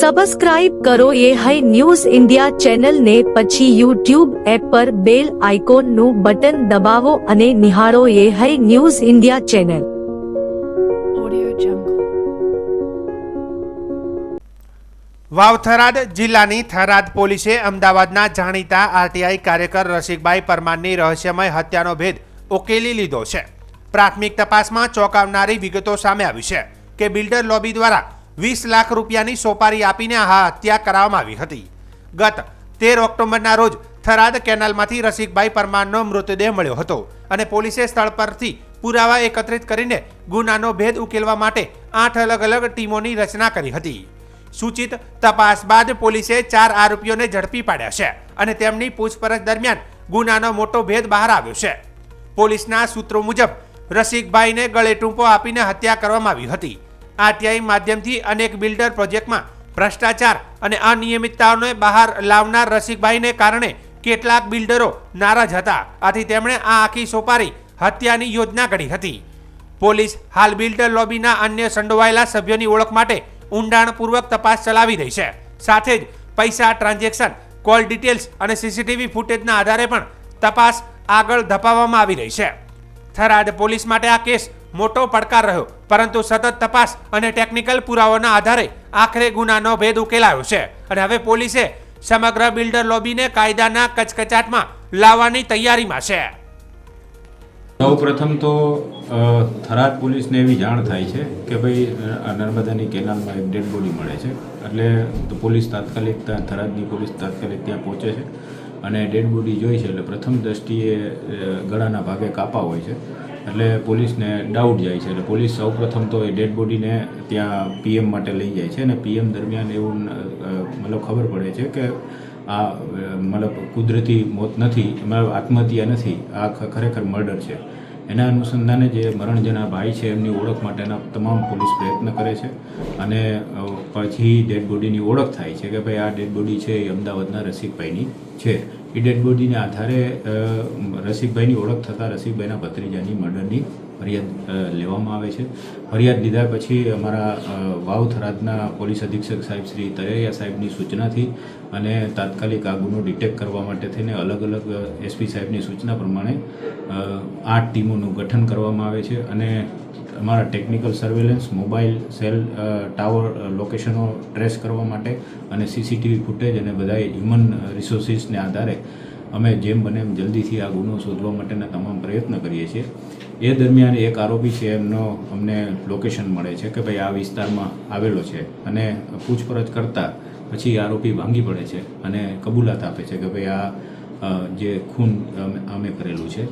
Subscribe કરો એ high news India ચેનલને, પછી યુટ્યુબ એપ પર બેલ આઇકોનનું બટન દબાવો અને નિહાળો એ high news India channel. Vav Tharad જિલ્લાની થરાદ પોલીસે અમદાવાદના જાણીતા આરટીઆઈ કાર્યકર રસિકભાઈ પરમારની રહસ્યમય હત્યાનો ભેદ ઉકેલી લીધો છે. પ્રાથમિક તપાસમાં ચોંકાવનારી વિગતો સામે આવી છે કે બિલ્ડર લોબી દ્વારા 20 લાખ રૂપિયાની સોપારી આપીને આ હત્યા કરવામાં આવી હતી. ગત 13 ઓક્ટોબરના રોજ થરાદ કેનાલમાંથી રસિકભાઈ પરમારનો મૃતદેહ મળ્યો હતો અને પોલીસે સ્થળ પરથી પુરાવા એકત્રિત કરીને ગુનાનો ભેદ ઉકેલવા માટે 8 અલગ અલગ ટીમોની રચના કરી હતી. સૂચિત તપાસ બાદ પોલીસે 4 આરોપીઓને ઝડપી પાડ્યા છે અને તેમની પૂછપરછ દરમિયાન ગુનાનો મોટો ભેદ બહાર આવ્યો છે. પોલીસના સૂત્રો મુજબ રસિકભાઈને ગળે ટૂંપો આપીને હત્યા કરવામાં આવી હતી. આરટીઆઈ માધ્યમથી અનેક બિલ્ડર પ્રોજેક્ટમાં ભ્રષ્ટાચાર અને અનિયમિતતાઓને બહાર લાવનાર રસિકભાઈને કારણે કેટલાક બિલ્ડરો નારાજ હતા. આથી તેમણે આ આખી સોપારી હત્યાની યોજના ઘડી હતી. પોલીસ હાલ બિલ્ડર લોબીના અન્ય સંડોવાયેલા સભ્યોની ઓળખ માટે ઊંડાણપૂર્વક તપાસ ચલાવી રહી છે. સાથે જ પૈસા, ટ્રાન્ઝેક્શન, કોલ ડિટેલ્સ અને સીસીટીવી ફૂટેજના આધારે પણ તપાસ આગળ ધપાવવામાં આવી રહી છે. થરાદ પોલીસ માટે આ કેસ મોટો પડકાર રહ્યો, પરંતુ સતત તપાસ અને ટેકનિકલ પુરાવાના આધારે આખરે ગુનાનો ભેદ ઉકેલાયો છે અને હવે પોલીસે સમગ્ર બિલ્ડર લોબીને કાયદાના કચકચાટમાં લાવવાની તૈયારીમાં છે. સૌ પ્રથમ તો થરાદ પોલીસને એવી જાણ થાય છે કે ભાઈ નર્મદાની કેનાલમાં એક ડેડ બોડી મળે છે. એટલે પોલીસ તાત્કાલિક થરાદની પોલીસ તાત્કાલિક ત્યાં પહોંચે છે અને ડેડ બોડી જોઈ છે. એટલે પ્રથમ દ્રષ્ટિએ ગળાના ભાગે કાપા હોય છે. એટલે પોલીસને ડાઉટ જાય છે. એટલે પોલીસ સૌ પ્રથમ તો એ ડેડ બોડીને ત્યાં પીએમ માટે લઈ જાય છે અને પીએમ દરમિયાન એવું મતલબ ખબર પડે છે કે આ મતલબ કુદરતી મોત નથી, મતલબ આત્મહત્યા નથી, આ ખરેખર મર્ડર છે. એના અનુસંધાને જે મરણ જનાર ભાઈ છે એમની ઓળખ માટેના તમામ પોલીસ પ્રયત્ન કરે છે અને પછી ડેડ બોડીની ઓળખ થાય છે કે ભાઈ આ ડેડ બોડી છે એ અમદાવાદના રસિકભાઈની છે. એ ડેડ બોડીને આધારે રસિકભાઈની ઓળખ થતાં રસિકભાઈના ભત્રીજાની મર્ડરની ફરિયાદ લેવામાં આવે છે. ફરિયાદ લીધા પછી અમારા વાવ થરાદના પોલીસ અધિક્ષક સાહેબ શ્રી તરૈયા સાહેબની સૂચનાથી અને તાત્કાલિક આ ગુનો ડિટેક્ટ કરવા માટે થઈને અલગ અલગ એસપી સાહેબની સૂચના પ્રમાણે 8 ટીમોનું ગઠન કરવામાં આવે છે અને અમારા technical surveillance, mobile cell tower લોકેશનો ટ્રેસ કરવા માટે અને સીસીટીવી ફૂટેજ અને બધા હ્યુમન રિસોર્સિસને આધારે અમે જેમ બને એમ જલ્દીથી આ ગુનો શોધવા માટેના તમામ પ્રયત્ન કરીએ છીએ. એ દરમિયાન એક આરોપી છે એમનો અમને લોકેશન મળે છે કે ભાઈ આ વિસ્તારમાં આવેલો છે અને પૂછપરછ કરતાં પછી આરોપી ભાંગી પડે છે અને કબૂલાત આપે છે કે ભાઈ આ જે ખૂન અમે કરેલું છે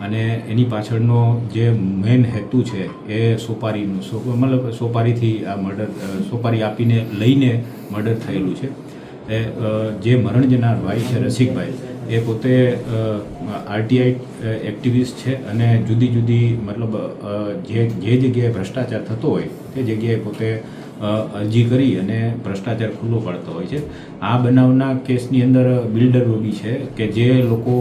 અને એની પાછળનો જે મેઇન હેતુ છે એ સોપારીનું, મતલબ સોપારીથી આ મર્ડર, સોપારી આપીને લઈને મર્ડર થયેલું છે. જે મરણ જનાર ભાઈ છે રસિકભાઈ, એ પોતે આરટીઆઈ એક્ટિવિસ્ટ છે અને જુદી જુદી મતલબ જે જગ્યાએ ભ્રષ્ટાચાર થતો હોય તે જગ્યાએ પોતે અરજી કરી અને ભ્રષ્ટાચાર ખુલ્લો પાડતો હોય છે. આ બનાવના કેસની અંદર બિલ્ડર લોબી છે કે જે લોકો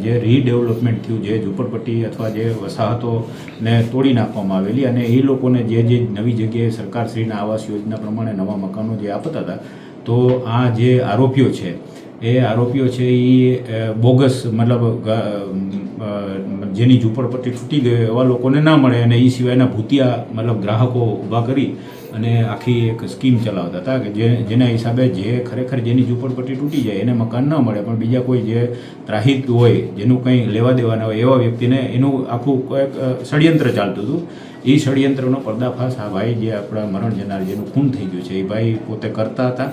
જે રીડેવલપમેન્ટ થયું, જે ઝૂંપડપટ્ટી અથવા જે વસાહતોને તોડી નાખવામાં આવેલી અને એ લોકોને જે નવી જગ્યાએ સરકારશ્રીના આવાસ યોજના પ્રમાણે નવા મકાનો જે આપતા હતા, તો આ જે આરોપીઓ છે એ આરોપીઓ છે એ બોગસ, મતલબ જેની ઝૂંપડપટ્ટી તૂટી ગઈ એવા લોકોને ના મળે અને એ સિવાયના ભૂતિયા મતલબ ગ્રાહકો ઊભા કરી અને આખી એક સ્કીમ ચલાવતા હતા કે જેના હિસાબે જે ખરેખર જેની ઝૂંપડપટ્ટી તૂટી જાય એને મકાન ન મળે, પણ બીજા કોઈ જે ત્રાહિત હોય, જેનું કંઈ લેવા દેવાના હોય એવા વ્યક્તિને એનું આખું એક ષડયંત્ર ચાલતું હતું. એ ષડયંત્રનો પર્દાફાશ આ ભાઈ જે આપણા મરણ જનાર જેનું ખૂન થઈ ગયું છે એ ભાઈ પોતે કરતા હતા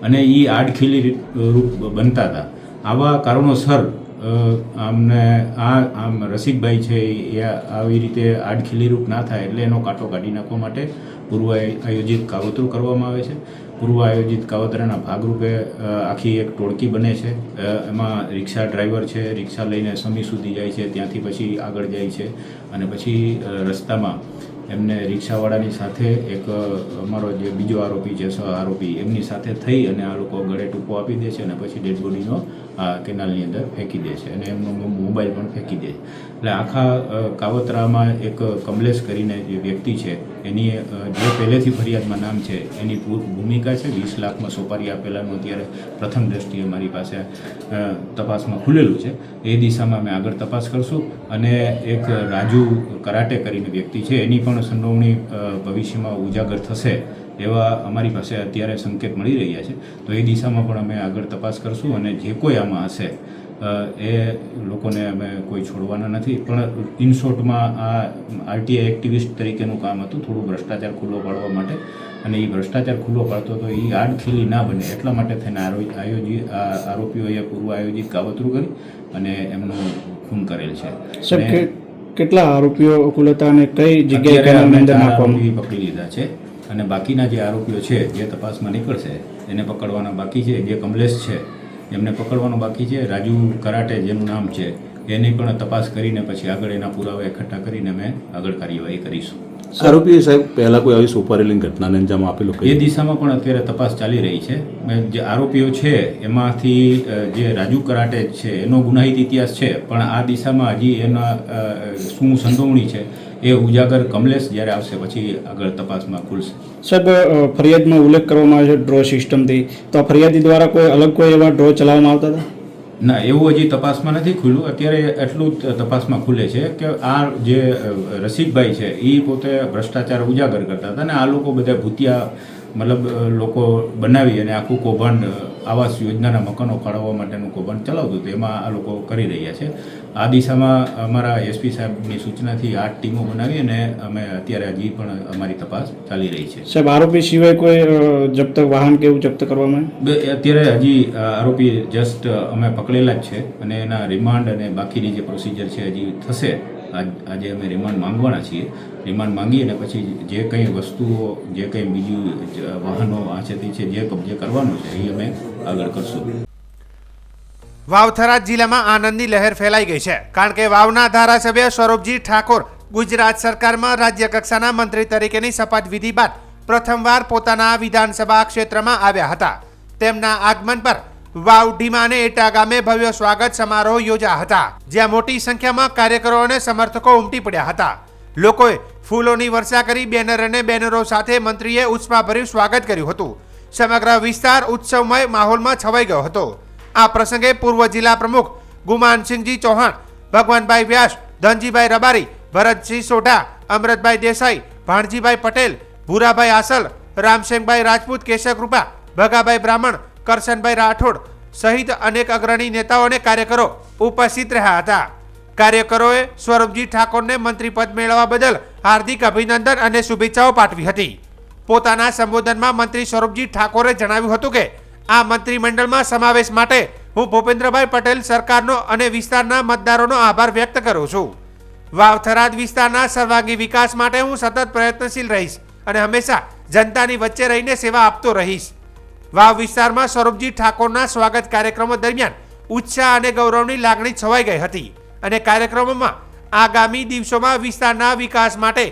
અને એ આડખીલી રૂપ બનતા હતા. આવા કારણોસર આમને આમ રસિકભાઈ છે એ આવી રીતે આડખીલી રૂપ ના થાય એટલે એનો કાંટો કાઢી નાખવા માટે પૂર્વ આયોજિત કાવતરું કરવામાં આવે છે. પૂર્વ આયોજિત કાવતરાના ભાગરૂપે આખી એક ટોળકી બને છે. એમાં રિક્ષા ડ્રાઈવર છે, રિક્ષા લઈને સમી સુધી જાય છે, ત્યાંથી પછી આગળ જાય છે અને પછી રસ્તામાં એમને રિક્ષાવાળાની સાથે એક અમારો જે બીજો આરોપી છે, સહ આરોપી, એમની સાથે થઈ અને આ લોકો ગળે ટૂંપો આપી દે છે અને પછી ડેડ બોડીનો આ કેનાલની અંદર ફેંકી દે છે અને એમનો મોબાઈલ પણ ફેંકી દે છે. એટલે આખા કાવતરામાં એક કમલેશ કરીને જે વ્યક્તિ છે એની જે પહેલેથી ફરિયાદમાં નામ છે એની ભૂમિકા છે. 20 લાખમાં સોપારી આપેલાનું અત્યારે પ્રથમ દ્રષ્ટિએ મારી પાસે તપાસમાં ખુલેલું છે. એ દિશામાં અમે આગળ તપાસ કરશું અને એક રાજુ કરાટે કરીને વ્યક્તિ છે એની પણ સંડોવણી ભવિષ્યમાં ઉજાગર થશે એવા અમારી પાસે અત્યારે સંકેત મળી રહ્યા છે. તો એ દિશામાં પણ અમે આગળ તપાસ કરશું અને જે કોઈ આમાં હશે એ લોકોને અમે કોઈ છોડવાના નથી. પણ ઇન શોર્ટમાં આ આરટીઆઈ એક્ટિવિસ્ટ તરીકેનું કામ હતું, થોડું ભ્રષ્ટાચાર ખુલ્લો પાડવા માટે, અને એ ભ્રષ્ટાચાર ખુલ્લો પાડતો તો એ આડખેલી ના બને એટલા માટે થઈને આરોપીઓએ પૂર્વ આયોજિત કાવતરું કરી અને એમનું ખૂન કરેલ છે. કેટલા આરોપીઓ કુલ હતા અને કઈ જગ્યાએ પકડી લીધા છે અને બાકીના જે આરોપીઓ છે જે તપાસમાં નીકળશે એને પકડવાના બાકી છે. જે કમલેશ છે એમને પકડવાનો બાકી છે. રાજુ કરાટે જેનું નામ છે એની પણ તપાસ કરીને પછી આગળ એના પુરાવા એકઠા કરીને અમે આગળ કાર્યવાહી કરીશું. આરોપી સાહેબ પહેલા કોઈ આવી સોપારેલી ઘટનાને અંજામ આપેલો? એ દિશામાં પણ અત્યારે તપાસ ચાલી રહી છે. જે આરોપીઓ છે એમાંથી જે રાજુ કરાટે છે એનો ગુનાહિત ઇતિહાસ છે, પણ આ દિશામાં હજી એના શું સંડોવણી છે એ ઉજાગર કમલેશ જ્યારે આવશે પછી આગળ તપાસમાં ખુલશે. સાહેબ, ફરિયાદમાં ઉલ્લેખ કરવામાં આવે છે ડ્રો સિસ્ટમથી, તો આ ફરિયાદી દ્વારા કોઈ અલગ કોઈ એવા ડ્રો ચલાવવામાં આવતા હતા? ના, એવું હજી તપાસમાં નથી ખુલ્યું. અત્યારે એટલું જ તપાસમાં ખુલે છે કે આ જે રસિકભાઈ છે એ પોતે ભ્રષ્ટાચાર ઉજાગર કરતા હતા અને આ લોકો બધા ભૂતિયા મતલબ લોકો બનાવી અને આખું કૌભાંડ આવાસ યોજનાના મકાનો ફાળવવા માટેનું કૌભાંડ ચલાવતું હતું. એમાં આ લોકો કરી રહ્યા છે. આ દિશામાં અમારા એસપી સાહેબની સૂચનાથી 8 ટીમો બનાવી અને અમે અત્યારે હજી પણ અમારી તપાસ ચાલી રહી છે. સાહેબ, આરોપી સિવાય કોઈ જપ્ત વાહન કે એવું જપ્ત કરવામાં? અત્યારે હજી આરોપી જસ્ટ અમે પકડેલા જ છે અને એના રિમાન્ડ અને બાકીની જે પ્રોસિજર છે હજી થશે. આજે અમે રિમાન્ડ માંગવાના છીએ. રિમાન્ડ માંગી અને પછી જે કંઈ વસ્તુઓ, જે કંઈ બીજું વાહનો આ છે તે છે જે કબજે કરવાનું છે એ અમે આગળ કરશું. વાવ-થરાદ જિલ્લામાં આનંદની લહેર ફેલાઈ ગઈ છે, કારણ કે વાવના ધારાસભ્ય સ્વરૂપજી ઠાકોર ગુજરાત સરકારમાં રાજ્ય કક્ષાના મંત્રી તરીકેની શપથવિધિ બાદ પ્રથમવાર પોતાના વિધાનસભા ક્ષેત્રમાં આવ્યા હતા. તેમના આગમન પર વાવ ઢીમા અને એટા ગામે ભવ્ય સ્વાગત સમારોહ યોજાયા હતા, જ્યાં મોટી સંખ્યામાં કાર્યકરો અને સમર્થકો ઉમટી પડ્યા હતા. લોકોએ ફૂલોની વર્ષા કરી બેનર અને બેનરો સાથે મંત્રીએ ઉષ્માભર્યું સ્વાગત કર્યું હતું. સમગ્ર વિસ્તાર ઉત્સવમય માહોલમાં છવાઈ ગયો હતો. આ પ્રસંગે પૂર્વ જિલ્લા પ્રમુખ ગુમાનસિંહજી ચૌહાણ, ભગવાનભાઈ વ્યાસ, ધનજીભાઈ રબારી, ભરતસિંહ સોઢા, અમૃતભાઈ દેસાઈ, ભાણજીભાઈ પટેલ, ભૂરાભાઈ આસલ, રામસિંહભાઈ રાજપૂત, કેશવકૃપા, ભગાભાઈ બ્રાહ્મણ, કરશનભાઈ રાઠોડ સહિત અનેક અગ્રણી નેતાઓ અને કાર્યકરો ઉપસ્થિત રહ્યા હતા. કાર્યકરોએ સ્વરૂપજી ઠાકોરને મંત્રી પદ મેળવવા બદલ હાર્દિક અભિનંદન અને શુભેચ્છાઓ પાઠવી હતી. પોતાના સંબોધનમાં મંત્રી સ્વરૂપજી ઠાકોરે જણાવ્યું હતું કે આ મંત્રીમંડળમાં સમાવેશ માટે હું ભૂપેન્દ્રભાઈ પટેલ સરકારનો અને વિસ્તારના મતદારોનો આભાર વ્યક્ત કરું છું. વાવ-થરાદ વિસ્તારના સર્વાંગી વિકાસ માટે હું સતત પ્રયત્નશીલ રહીશ અને હંમેશા જનતાની વચ્ચે રહીને સેવા આપતો રહીશ. વાવ વિસ્તારમાં સ્વરૂપજી ઠાકોરના સ્વાગત કાર્યક્રમો દરમિયાન ઉત્સાહ અને ગૌરવની લાગણી છવાઈ ગઈ હતી અને કાર્યક્રમોમાં આગામી દિવસોમાં વિસ્તારના વિકાસ માટે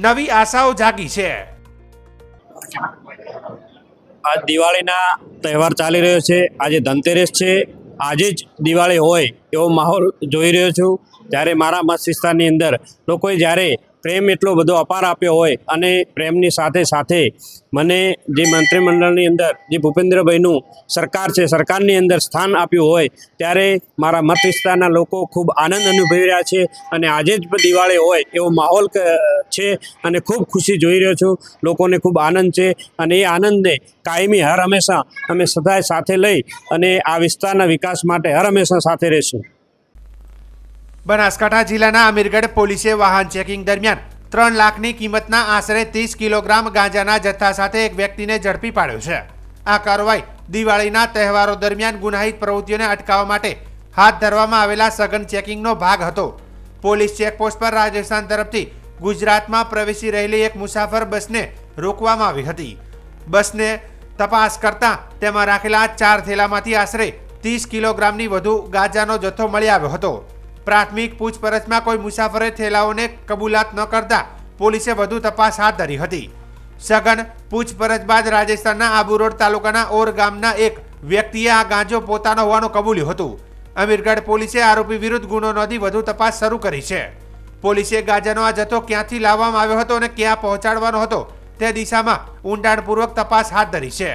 નવી આશાઓ જાગી છે. આજ દિવાળીના તહેવાર ચાલી રહ્યો છે. આજે ધનતેરસ છે. આજે જ દિવાળી હોય એવો માહોલ જોઈ રહ્યો છું. ત્યારે મારા મત વિસ્તારની અંદર લોકોએ જ્યારે પ્રેમ એટલો બધો અપાર આપ્યો હોય અને પ્રેમની સાથે સાથે મને જે મંત્રીમંડળની અંદર જે ભૂપેન્દ્રભાઈનું સરકાર છે, સરકારની અંદર સ્થાન આપ્યું હોય ત્યારે મારા મત વિસ્તારના લોકો ખૂબ આનંદ અનુભવી રહ્યા છે અને આજે જ દિવાળી હોય એવો માહોલ છે અને ખૂબ ખુશી જોઈ રહ્યો છું. લોકોને ખૂબ આનંદ છે અને એ આનંદને કાયમી હર હંમેશા અમે સદાય સાથે લઈ અને આ વિસ્તારના વિકાસ માટે હર હંમેશા સાથે રહીશું. બનાસકાંઠા જિલ્લાના અમીરગઢ પોલીસે વાહન ચેકિંગ દરમિયાન 3 લાખની કિંમતના આશરે 30 કિલોગ્રામ ગાંજાના જથ્થા સાથે એક વ્યક્તિને ઝડપી પાડ્યો છે. આ કાર્યવાહી દિવાળીના તહેવારો દરમિયાન ગુનાહિત પ્રવૃત્તિઓને અટકાવવા માટે હાથ ધરવામાં આવેલા સઘન ચેકિંગનો ભાગ હતો. પોલીસ ચેકપોસ્ટ પર રાજસ્થાન તરફથી ગુજરાતમાં પ્રવેશી રહેલી એક મુસાફર બસને રોકવામાં આવી હતી. બસને તપાસ કરતા તેમાં રાખેલા 4 થેલામાંથી આશરે 30 કિલોગ્રામની વધુ ગાંજાનો જથ્થો મળી આવ્યો હતો. પ્રાથમિક પૂછપરછમાં કોઈ મુસાફરે થેલાઓને કબૂલાત ન કરતા પોલીસે વધુ તપાસ હાથ ધરી હતી. સઘન પૂછપરછ બાદ રાજસ્થાનના આબુ રોડ તાલુકાના ઓર ગામના એક વ્યક્તિએ આ ગાંજો પોતાનો હોવાનું કબૂલ્યું હતું. અમીરગઢ પોલીસે આરોપી વિરુદ્ધ ગુનો નોંધી વધુ તપાસ શરૂ કરી છે. પોલીસે ગાંજાનો આ જથ્થો ક્યાંથી લાવવામાં આવ્યો હતો અને ક્યાં પહોંચાડવાનો હતો તે દિશામાં ઊંડાણપૂર્વક તપાસ હાથ ધરી છે.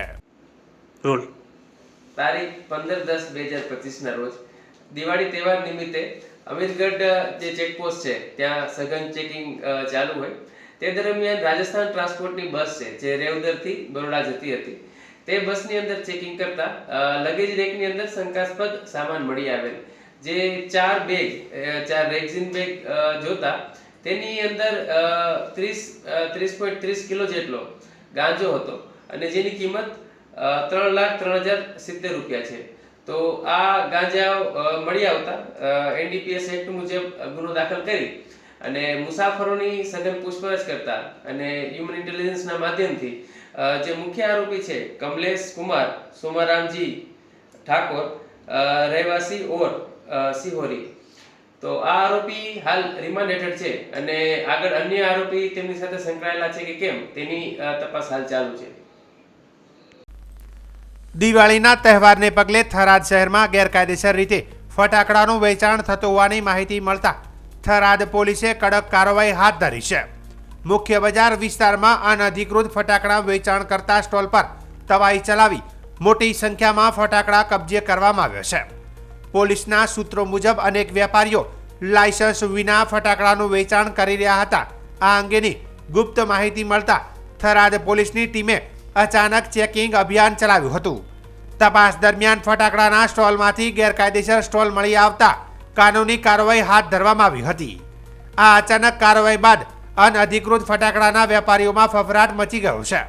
તારીખ 15/10/2025 ના રોજ દિવાળી તહેવાર નિમિત્તે અમીરગઢ જે ચેકપોસ્ટ છે ત્યાં સઘન ચેકિંગ ચાલુ હોય તે દરમિયાન રાજસ્થાન ટ્રાન્સપોર્ટની બસ છે જે રેવદરથી બરોડા જતી હતી. તે બસની અંદર ચેકિંગ કરતા લગેજ રેકની અંદર શંકાસ્પદ સામાન મળી આવેલ, જે 4 રેક્ઝિન બેગ જોતા તેની અંદર 30.30 કિલો જેટલો ગાંજો હતો અને જેની કિંમત 3,03,070 રૂપિયા છે. તો આ ગાંજા મળી આવતા NDPS એક્ટ મુજબ ગુનો દાખલ કરી અને મુસાફરોની સઘન પૂછપરછ કરતા અને હ્યુમન ઇન્ટેલિજન્સના માધ્યમથી જે મુખ્ય આરોપી છે કમલેશ કુમાર સોમારામજી ઠાકોર રહેવાસી ઓર સિહોરી, તો આ આરોપી હાલ રિમાન્ડ હેઠળ છે અને આગળ અન્ય આરોપી તેમની સાથે સંકળાયેલા છે કે કેમ તેની તપાસ હાલ ચાલુ છે. દિવાળીના તહેવારને પગલે થરાદ શહેરમાં ગેરકાયદેસર રીતે ફટાકડાનું વેચાણ થતું હોવાની માહિતી મળતા થરાદ પોલીસે કડક કાર્યવાહી હાથ ધરી છે. મુખ્ય બજાર વિસ્તારમાં અનધિકૃત ફટાકડા વેચાણ કરતા સ્ટોલ પર તવાઈ ચલાવી મોટી સંખ્યામાં ફટાકડા કબજે કરવામાં આવ્યો છે. પોલીસના સૂત્રો મુજબ અનેક વેપારીઓ લાયસન્સ વિના ફટાકડાનું વેચાણ કરી રહ્યા હતા. આ અંગેની ગુપ્ત માહિતી મળતા થરાદ પોલીસની ટીમે અચાનક ચેકિંગ અભિયાન ચલાવ્યું હતું. તપાસ દરમિયાન ફટાકડાના સ્ટોલમાંથી ગેરકાયદેસર સ્ટોલ મળી આવતા કાનૂની કાર્યવાહી હાથ ધરવામાં આવી હતી. આ અચાનક કાર્યવાહી બાદ અનધિકૃત ફટાકડાના વેપારીઓમાં ફફડાટ મચી ગયો છે.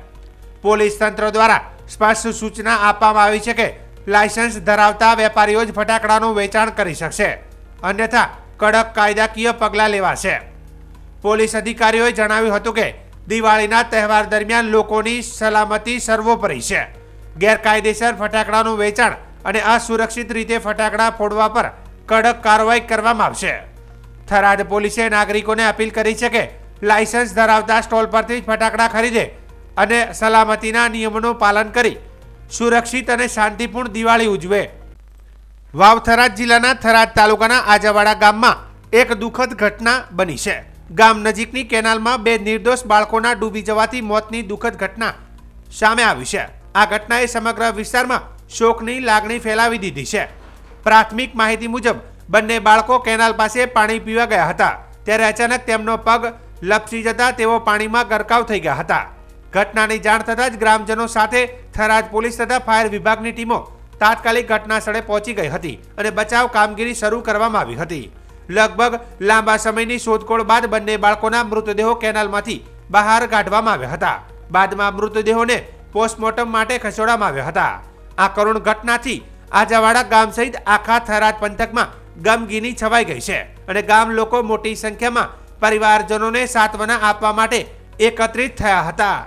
પોલીસ તંત્ર દ્વારા સ્પષ્ટ સૂચના આપવામાં આવી છે કે લાયસન્સ ધરાવતા વેપારીઓ જ ફટાકડાનું વેચાણ કરી શકશે, અન્યથા કડક કાયદાકીય પગલાં લેવાશે. પોલીસ અધિકારીઓએ જણાવ્યું હતું કે દિવાળીના તહેવાર દરમિયાન લોકોની સલામતી સર્વોપરી છે. ગેરકાયદેસર ફટાકડાનું વેચાણ અને અસુરક્ષિત રીતે ફટાકડા ફોડવા પર કડક કાર્યવાહી કરવામાં આવશે. થરાદ પોલીસે નાગરિકોને અપીલ કરી છે કે લાયસન્સ ધરાવતા સ્ટોલ પરથી ફટાકડા ખરીદે અને સલામતીના નિયમોનું પાલન કરી સુરક્ષિત અને શાંતિપૂર્ણ દિવાળી ઉજવે. વાવ થરાદ જિલ્લાના થરાદ તાલુકાના આજવાડા ગામમાં એક દુઃખદ ઘટના બની છે. ગામ નજીકની કેનાલમાં 2 નિર્દોષ બાળકોના ડૂબી જવાથી મોતની દુઃખદ ઘટના સામે આવી છે. આ ઘટનાએ સમગ્ર વિસ્તારમાં શોકની લાગણી ફેલાવી દીધી છે. પ્રાથમિક માહિતી મુજબ બંને બાળકો કેનાલ પાસે પાણી પીવા ગયા હતા, ત્યારે અચાનક તેમનો પગ લપસી જતા તેઓ પાણીમાં ગરકાવ થઈ ગયા હતા. ઘટનાની જાણ થતાં જ ગ્રામજનો સાથે થરાદ પોલીસ તથા ફાયર વિભાગની ટીમો તાત્કાલિક ઘટના સ્થળે પહોંચી ગઈ હતી અને બચાવ કામગીરી શરૂ કરવામાં આવી હતી. લગભગ લાંબા સમયની શોધખોળ બાદ બંને બાળકોના મૃતદેહો કેનાલમાંથી બહાર કાઢવામાં આવ્યા હતા. બાદમાં મૃતદેહોને પોસ્ટમોર્ટમ માટે ખસેડવામાં આવ્યા હતા. આ કરુણ ઘટનાથી આજવાડા ગામ સહિત આખા થરાદ પંથકમાં ગમગીની છવાઈ ગઈ છે અને ગામ લોકો મોટી સંખ્યામાં પરિવારજનોને સાંત્વના આપવા માટે એકત્રિત થયા હતા.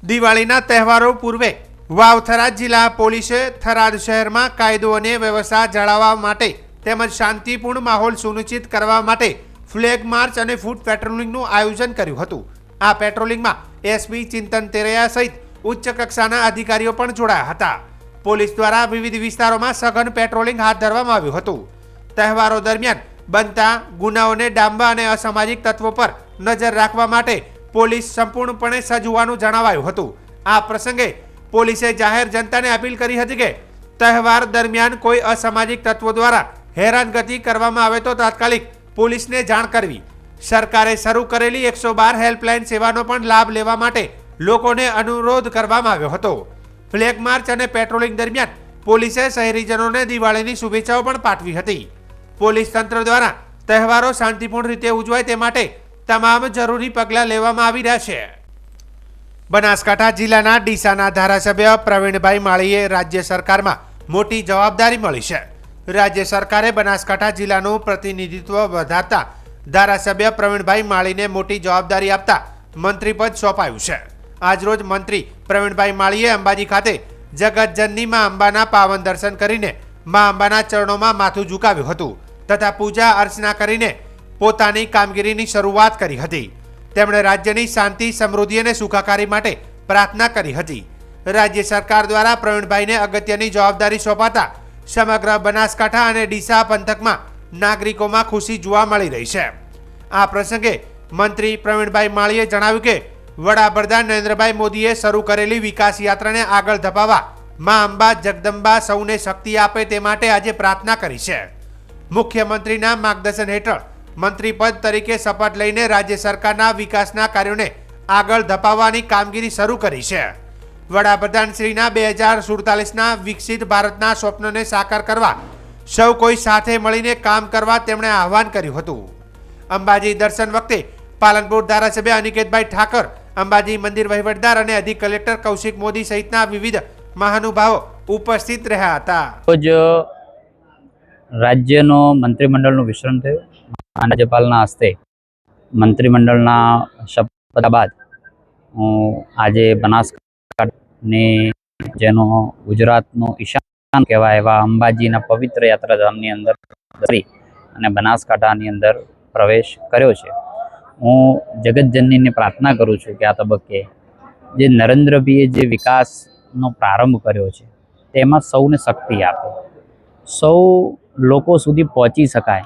દિવાળીના તહેવારો પૂર્વે વાવ થરાદ જિલ્લા પોલીસે થરાદ શહેરમાં કાયદો અને વ્યવસ્થા જાળવવા માટે તેમજ શાંતિપૂર્ણ માહોલ સુનિશ્ચિત કરવા માટે ફ્લેગ માર્ચ અને ફૂટ પેટ્રોલિંગનું આયોજન કર્યું હતું. આ પેટ્રોલિંગમાં એસપી ચિંતન તેરૈયા સહિત ઉચ્ચ કક્ષાના અધિકારીઓ પણ જોડાયા હતા. પોલીસ દ્વારા વિવિધ વિસ્તારોમાં સઘન પેટ્રોલિંગ હાથ ધરવામાં આવ્યું હતું. તહેવારો દરમિયાન બનતા ગુનાઓને ડામવા અને અસામાજિક તત્વો પર નજર રાખવા માટે પોલીસ સંપૂર્ણપણે સજ્જ હોવાનું જણાવાયું હતું. આ પ્રસંગે પોલીસે જાહેર જનતાને અપીલ કરી હતી કે તહેવાર દરમિયાન કોઈ અસામાજિક તત્વો દ્વારા હેરાનગતિ કરવામાં આવે તો તાત્કાલિક પોલીસને જાણ કરવી. સરકારે શરૂ કરેલી 112 હેલ્પલાઇન સેવાનો પણ લાભ લેવા માટે લોકોને અનુરોધ કરવામાં આવ્યો હતો. ફ્લેગ માર્ચ અને પેટ્રોલિંગ દરમિયાન પોલીસે શહેરીજનોને દિવાળીની શુભેચ્છાઓ પણ પાઠવી હતી. પોલીસ તંત્ર દ્વારા તહેવારો શાંતિપૂર્ણ રીતે ઉજવાય તે માટે તમામ જરૂરી પગલાં લેવામાં આવી રહ્યા છે. બનાસકાંઠા જિલ્લાના ડીસાના ધારાસભ્ય પ્રવીણભાઈ માળીએ રાજ્ય સરકારમાં મોટી જવાબદારી મળી છે. રાજ્ય સરકારે બનાસકાંઠા જિલ્લાનું પ્રતિનિધિત્વ વધારતા ધારાસભ્ય પ્રવીણભાઈ માળીને મોટી જવાબદારી આપતા મંત્રીપદ સોંપાયું છે. આજરોજ મંત્રી પ્રવીણભાઈ માળીએ અંબાજી ખાતે જગતજનની મા અંબાના પાવન દર્શન કરીને મા અંબાના ચરણોમાં માથું ઝુકાવ્યું હતું તથા પૂજા અર્ચના કરીને પોતાની કામગીરીની શરૂઆત કરી હતી. તેમણે રાજ્યની શાંતિ, સમૃદ્ધિ અને સુખાકારી માટે પ્રાર્થના કરી હતી. રાજ્ય સરકાર દ્વારા પ્રવીણભાઈને અગત્યની જવાબદારી સોંપાતા સમગ્ર બનાસકાંઠા અને ડીસા પંથકમાં નાગરિકોમાં ખુશી જોવા મળી રહી છે। આ પ્રસંગે મંત્રી પ્રવીણભાઈ માળીએ જણાવ્યું કે વડાપ્રધાન નરેન્દ્રભાઈ મોદીએ શરૂ કરેલી વિકાસ યાત્રાને આગળ ધપાવવા મા અંબા જગદંબા સૌને શક્તિ આપે તે માટે આજે પ્રાર્થના કરી છે। મુખ્યમંત્રીના માર્ગદર્શન હેઠળ મંત્રી પદ તરીકે શપથ લઈને રાજ્ય સરકારના વિકાસના કાર્યોને આગળ ધપાવવાની કામગીરી શરૂ કરી છે। વડાપ્રધાન શ્રીના 2047ના વિકસિત ભારતના સ્વપ્નને સાકાર કરવા સૌ કોઈ સાથે મળીને કામ કરવા તેમણે આહવાન કર્યું હતું। અંબાજી દર્શન વખતે પાલનપુર ધારાસભ્ય અનિકેતભાઈ ઠાકર, અંબાજી મંદિર વહીવટદાર અને અધિક કલેક્ટર કૌશિક મોદી સહિતના વિવિધ મહાનુભાવો ઉપસ્થિત રહ્યા હતા। રોજ રાજ્યનો મંત્રીમંડળનું વિસ્તરણ થયું। રાજ્યપાલના હસ્તે મંત્રીમંડળના શપથ બાદ આજે બનાસકાંઠાની જેનો ગુજરાતનો ઈશાન કહેવાય એવા અંબાજીના પવિત્ર યાત્રાધામની અંદર અને બનાસકાંઠાની અંદર પ્રવેશ કર્યો છે। હું જગતજનનીને પ્રાર્થના કરું છું કે આ તબક્કે જે નરેન્દ્રભાઈએ જે વિકાસનો પ્રારંભ કર્યો છે તેમાં સૌને શક્તિ આપે, સૌ લોકો સુધી પહોંચી શકાય,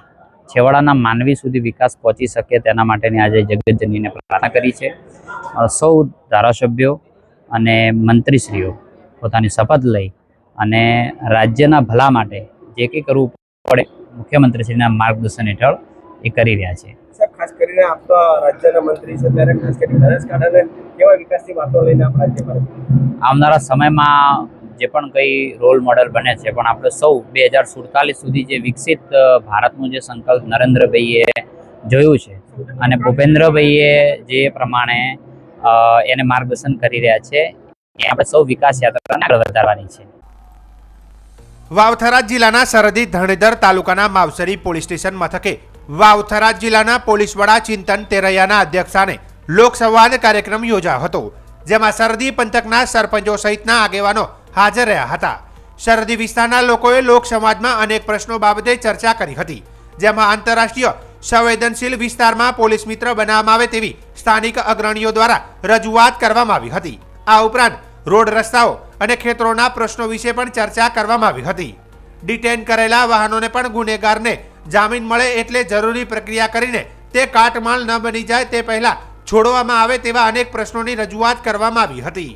છેવાડાના માનવી સુધી વિકાસ પહોંચી શકે તેના માટેની આજે જગતજનનીને પ્રાર્થના કરી છે। સૌ ધારાસભ્યો અને મંત્રીશ્રીઓ પોતાની શપથ લઈ અને રાજ્યના ભલા માટે જે કંઈ કરવું પડે મુખ્યમંત્રીશ્રીના માર્ગદર્શન હેઠળ એ કરી રહ્યા છે। ખાસ કરીને આપણા રાજ્યના મંત્રી છે ત્યારે ખાસ કરીને બનાસકાંઠાને કેવા વિકાસની વાતો લઈને આપણા રાજ્યમાં આવનારા સમયમાં જે પણ કંઈ રોલ મોડેલ બને છે, પણ આપણે સૌ 2047 સુધી જે વિકસિત ભારતનું જે સંકલ્પ નરેન્દ્રભાઈએ જોયું છે અને ભૂપેન્દ્રભાઈએ જે પ્રમાણે એને માર્ગદર્શન કરી રહ્યા છે એ આપણે સૌ વિકાસ યાત્રાને આગળ વધારવાની છે। વાવથરા જિલ્લાના સરહદી ધણેધર તાલુકાના માવસરી પોલીસ સ્ટેશન મથકે વાવથરા જિલ્લાના પોલીસ વડા ચિંતન તેરૈયાના અધ્યક્ષસ્થાને લોકસંવાદ કાર્યક્રમ યોજાયો હતો, જેમાં સરહદી પંથકના સરપંચો સહિતના આગેવાનો હાજર રહ્યા હતા। સરહદી વિસ્તારના લોકોએ લોકસંવાદમાં અનેક પ્રશ્નો બાબતે ચર્ચા કરી હતી, જેમાં આંતરરાષ્ટ્રીય સંવેદનશીલ વિસ્તારમાં પોલીસ મિત્ર બનાવવામાં આવે તેવી સ્થાનિક અગ્રણીઓ દ્વારા રજૂઆત કરવામાં આવી હતી। આ ઉપરાંત રોડ રસ્તાઓ અને ખેતરોના પ્રશ્નો વિશે પણ ચર્ચા કરવામાં આવી હતી। ડિટેન કરેલા વાહનોને પણ ગુનેગારને જામીન મળે એટલે જરૂરી પ્રક્રિયા કરીને તે કાટમાળ ન બની જાય તે પહેલા છોડવામાં આવે તેવા અનેક પ્રશ્નોની રજૂઆત કરવામાં આવી હતી।